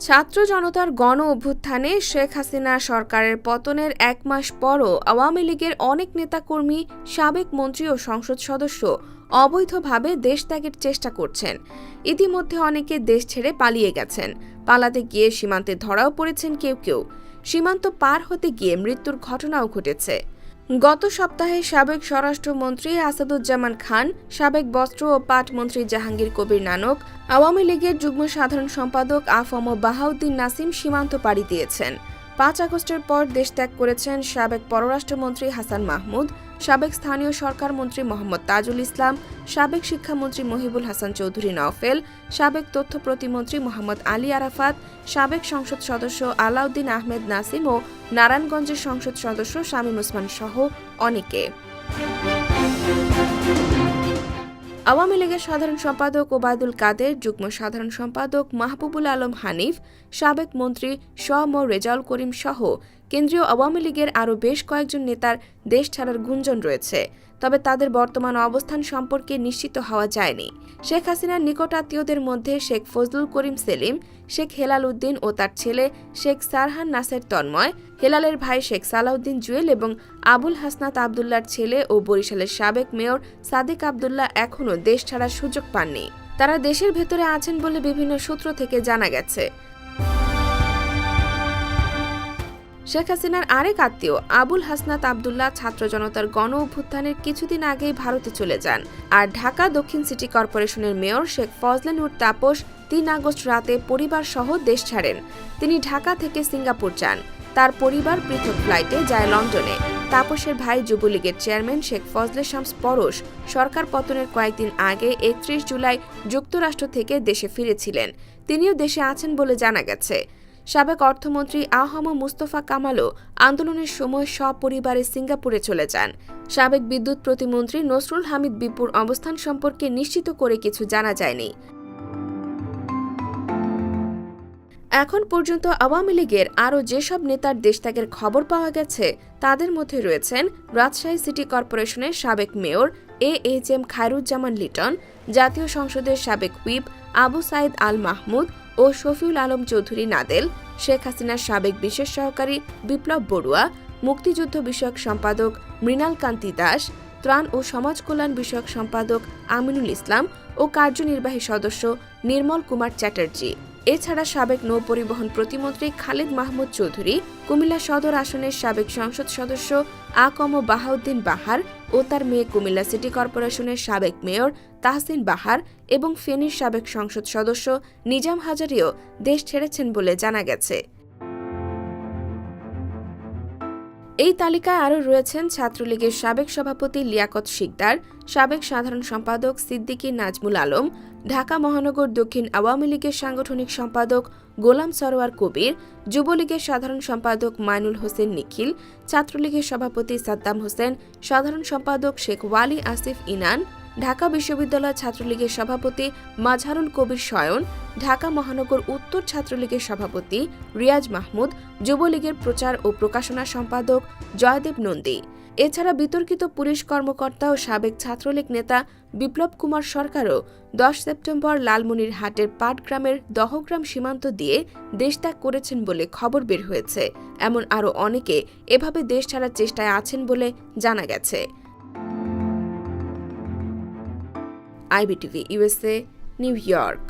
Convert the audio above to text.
ছাত্র জনতার গণ অভ্যুত্থানে শেখ হাসিনা সরকারের পতনের ১ মাস পরও আওয়ামী লীগের অনেক নেতাকর্মী, সাবেক মন্ত্রী ও সংসদ সদস্য অবৈধভাবে দেশ ত্যাগের চেষ্টা করছেন। ইতিমধ্যে অনেকে দেশ ছেড়ে পালিয়ে গেছেন। পালাতে গিয়ে সীমান্তে ধরাও পড়েছেন কেউ কেউ। সীমান্ত পার হতে গিয়ে মৃত্যুর ঘটনাও ঘটেছে। গত সপ্তাহে সাবেক স্বরাষ্ট্রমন্ত্রী আসাদুজ্জামান খান, সাবেক বস্ত্র ও পাট মন্ত্রী জাহাঙ্গীর কবির নানক, আওয়ামী লীগের যুগ্ম সাধারণ সম্পাদক আফম বাহাউদ্দিন নাসিম সীমান্ত পাড়ি দিয়েছেন। ৫ আগস্টের পর দেশ ত্যাগ করেছেন সাবেক পররাষ্ট্রমন্ত্রী হাসান মাহমুদ, সাবেক স্থানীয় সরকার মন্ত্রী মোহাম্মদ তাজুল ইসলাম, সাবেক শিক্ষামন্ত্রী মহিবুল হাসান চৌধুরী নওফেল, সাবেক তথ্য প্রতিমন্ত্রী মোহাম্মদ আলী আরাফাত, সাবেক সংসদ সদস্য আলাউদ্দিন আহমেদ নাসিম ও নারায়ণগঞ্জের সংসদ সদস্য শামীম ওসমান সহ অনেকে। আওয়ামী লীগের সাধারণ সম্পাদক ওবায়দুল কাদের, যুগ্ম সাধারণ সম্পাদক মাহবুবুল আলম হানিফ, সাবেক মন্ত্রী ম রেজাউল করিম সহ কেন্দ্রীয় আওয়ামী লীগের আরও বেশ কয়েকজন নেতার দেশ ছাড়ার গুঞ্জন রয়েছে। তবে তাদের বর্তমান অবস্থান সম্পর্কে নিশ্চিত হওয়া যায়নি। শেখ হাসিনার নিকটাত্মীয়দের মধ্যে শেখ ফজলুল করিম সেলিম, শেখ হেলাল উদ্দিন ও তার ছেলে শেখ সারহান নাসের তন্ময়, হেলালের ভাই শেখ সালাউদ্দিন জুয়েল এবং আবুল হাসনাত আবদুল্লার ছেলে ও বরিশালের সাবেক মেয়র সাদিক আবদুল্লাহ এখনও দেশ ছাড়ার সুযোগ পাননি। তারা দেশের ভেতরে আছেন বলে বিভিন্ন সূত্র থেকে জানা গেছে। শেখ হাসিনার আরেক আত্মীয় আবুল হাসনাত আবদুল্লাহ ছাত্র জনতার গণ অভ্যুত্থানের কিছুদিন আগেই ভারতে চলে যান। আর ঢাকা দক্ষিণ সিটি কর্পোরেশনের মেয়র শেখ ফজলে নূর তাপস ৩ আগস্ট রাতে পরিবার সহ দেশ ছাড়েন। তিনি ঢাকা থেকে সিঙ্গাপুর যান। তার পরিবার পৃথক ফ্লাইটে যায় লন্ডনে। তাপসের ভাই যুবলীগের চেয়ারম্যান শেখ ফজলে শামস পরশ সরকার পতনের কয়েকদিন আগে ৩১ জুলাই যুক্তরাষ্ট্র থেকে দেশে ফিরেছিলেন। তিনিও দেশে আছেন বলে জানা গেছে। সাবেক অর্থমন্ত্রী আহম মুস্তফা কামালও আন্দোলনের সময় সপরিবারে সিঙ্গাপুরে চলে যান। সাবেক বিদ্যুৎ প্রতিমন্ত্রী নসরুল হামিদ বিপুর অবস্থান সম্পর্কে নিশ্চিত করে কিছু জানা যায়নি। এখন পর্যন্ত আওয়ামী লীগের আরও যেসব নেতার দেশত্যাগের খবর পাওয়া গেছে তাদের মধ্যে রয়েছেন রাজশাহী সিটি কর্পোরেশনের সাবেক মেয়র AHM খায়রুজ্জামান লিটন, জাতীয় সংসদের সাবেক হুইপ আবু সাইদ আল মাহমুদ ও শফিউল আলম চৌধুরী নাদেল, শেখ হাসিনার সাবেক বিশেষ সহকারী বিপ্লব বড়ুয়া, মুক্তিযুদ্ধ বিষয়ক সম্পাদক মৃণাল কান্তি দাস, ত্রাণ ও সমাজ কল্যাণ বিষয়ক সম্পাদক আমিনুল ইসলাম ও কার্যনির্বাহী সদস্য নির্মল কুমার চ্যাটার্জি। এছাড়া সাবেক নৌপরিবহন প্রতিমন্ত্রী খালিদ মাহমুদ চৌধুরী, কুমিল্লা সদর আসনের সাবেক সংসদ সদস্য আকম বাহাউদ্দিন বাহার ও তার মেয়ে কুমিল্লা সিটি কর্পোরেশনের সাবেক মেয়র তাহসিন বাহার এবং ফেনীর সাবেক সংসদ সদস্য নিজাম হাজারীও দেশ ছেড়েছেন বলে জানা গেছে। এই তালিকায় আরও রয়েছেন ছাত্রলীগের সাবেক সভাপতি লিয়াকত শিকদার, সাবেক সাধারণ সম্পাদক সিদ্দিকী নাজমুল আলম, ঢাকা মহানগর দক্ষিণ আওয়ামী লীগের সাংগঠনিক সম্পাদক গোলাম সরোয়ার কবির, যুবলীগের সাধারণ সম্পাদক মাইনুল হোসেন নিখিল, ছাত্রলীগের সভাপতি সাদ্দাম হোসেন, সাধারণ সম্পাদক শেখ ওয়ালি আসিফ ইনান, ঢাকা বিশ্ববিদ্যালয় ছাত্রলীগের সভাপতি মাজহারুল কবির শয়ন, ঢাকা মহানগর উত্তর ছাত্রলীগের সভাপতি রিয়াজ মাহমুদ, যুবলীগের প্রচার ও প্রকাশনা সম্পাদক জয়দেব নন্দী। এছাড়া বিতর্কিত পুলিশ কর্মকর্তা ও সাবেক ছাত্রলীগ নেতা বিপ্লব কুমার সরকারও ১০ সেপ্টেম্বর লালমনিরহাটের পাটগ্রামের দহগ্রাম সীমান্ত দিয়ে দেশত্যাগ করেছেন বলে খবর বের হয়েছে। এমন আরও অনেকে এভাবে দেশ ছাড়ার চেষ্টায় আছেন বলে জানা গেছে। IBTV USA, new York.